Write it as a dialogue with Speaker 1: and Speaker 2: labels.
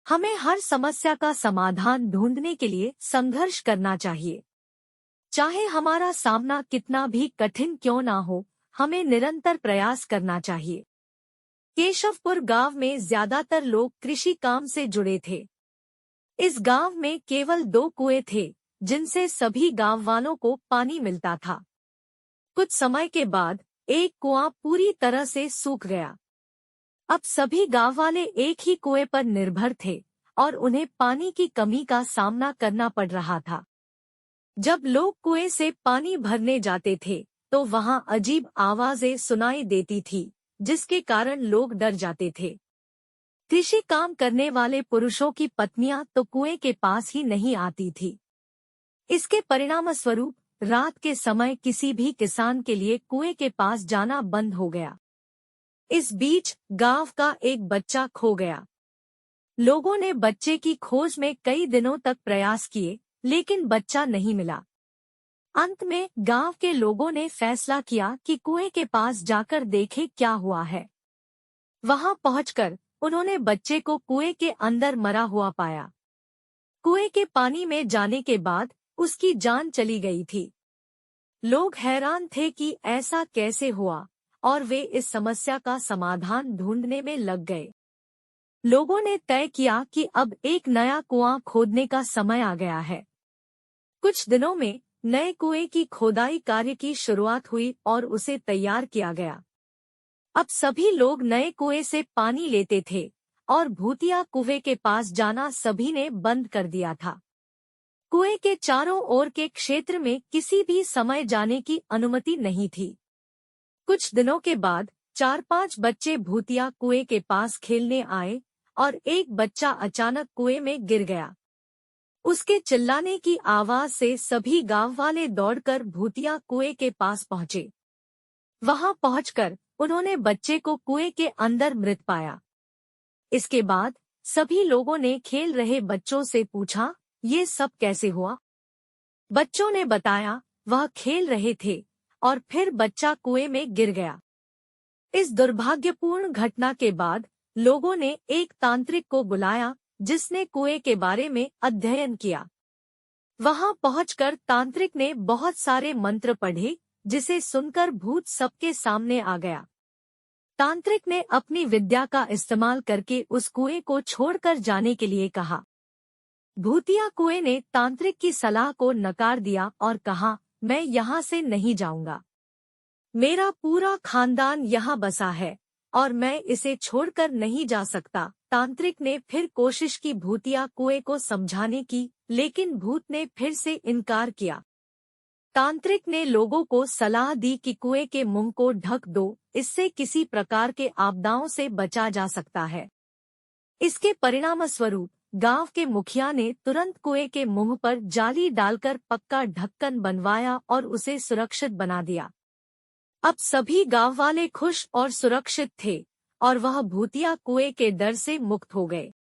Speaker 1: हमें हर समस्या का समाधान ढूंढने के लिए संघर्ष करना चाहिए। चाहे हमारा सामना कितना भी कठिन क्यों ना हो, हमें निरंतर प्रयास करना चाहिए। केशवपुर गांव में ज्यादातर लोग कृषि काम से जुड़े थे। इस गांव में केवल 2 कुएं थे, जिनसे सभी गांव वालों को पानी मिलता था। कुछ समय के बाद एक कुआं पूरी तरह से सूख गया। अब सभी गांव वाले एक ही कुएं पर निर्भर थे और उन्हें पानी की कमी का सामना करना पड़ रहा था। जब लोग कुएं से पानी भरने जाते थे, तो वहां अजीब आवाजें सुनाई देती थी, जिसके कारण लोग डर जाते थे। कृषि काम करने वाले पुरुषों की पत्नियां तो कुएं के पास ही नहीं आती थी। इसके परिणामस्वरूप रात के समय किसी भी किसान के लिए कुएं के पास जाना बंद हो गया। इस बीच गांव का एक बच्चा खो गया। लोगों ने बच्चे की खोज में कई दिनों तक प्रयास किए, लेकिन बच्चा नहीं मिला। अंत में गांव के लोगों ने फैसला किया कि कुएं के पास जाकर देखें क्या हुआ है। वहां पहुंचकर उन्होंने बच्चे को कुएं के अंदर मरा हुआ पाया। कुएं के पानी में जाने के बाद उसकी जान चली गई थी। लोग हैरान थे कि ऐसा कैसे हुआ, और वे इस समस्या का समाधान ढूंढने में लग गए। लोगों ने तय किया कि अब एक नया कुआं खोदने का समय आ गया है। कुछ दिनों में नए कुएं की खोदाई कार्य की शुरुआत हुई और उसे तैयार किया गया। अब सभी लोग नए कुएं से पानी लेते थे और भूतिया कुएं के पास जाना सभी ने बंद कर दिया था। कुएं के चारों ओर के क्षेत्र में किसी भी समय जाने की अनुमति नहीं थी। कुछ दिनों के बाद 4-5 बच्चे भूतिया कुएं के पास खेलने आए और एक बच्चा अचानक कुएं में गिर गया। उसके चिल्लाने की आवाज से सभी गांव वाले दौड़कर भूतिया कुएं के पास पहुंचे। वहां पहुंचकर उन्होंने बच्चे को कुएं के अंदर मृत पाया। इसके बाद सभी लोगों ने खेल रहे बच्चों से पूछा, ये सब कैसे हुआ? बच्चों ने बताया, वह खेल रहे थे और फिर बच्चा कुएं में गिर गया। इस दुर्भाग्यपूर्ण घटना के बाद लोगों ने एक तांत्रिक को बुलाया, जिसने कुएं के बारे में अध्ययन किया। वहां पहुंचकर तांत्रिक ने बहुत सारे मंत्र पढ़े, जिसे सुनकर भूत सबके सामने आ गया। तांत्रिक ने अपनी विद्या का इस्तेमाल करके उस कुएं को छोड़कर जाने के लिए कहा। भूतिया कुएं ने तांत्रिक की सलाह को नकार दिया और कहा, मैं यहाँ से नहीं जाऊंगा। मेरा पूरा खानदान यहाँ बसा है और मैं इसे छोड़कर नहीं जा सकता। तांत्रिक ने फिर कोशिश की भूतिया कुएं को समझाने की, लेकिन भूत ने फिर से इनकार किया। तांत्रिक ने लोगों को सलाह दी कि कुएं के मुंह को ढक दो, इससे किसी प्रकार के आपदाओं से बचा जा सकता है। इसके परिणामस्वरूप गांव के मुखिया ने तुरंत कुएं के मुंह पर जाली डालकर पक्का ढक्कन बनवाया और उसे सुरक्षित बना दिया। अब सभी गांव वाले खुश और सुरक्षित थे और वह भूतिया कुएं के डर से मुक्त हो गए।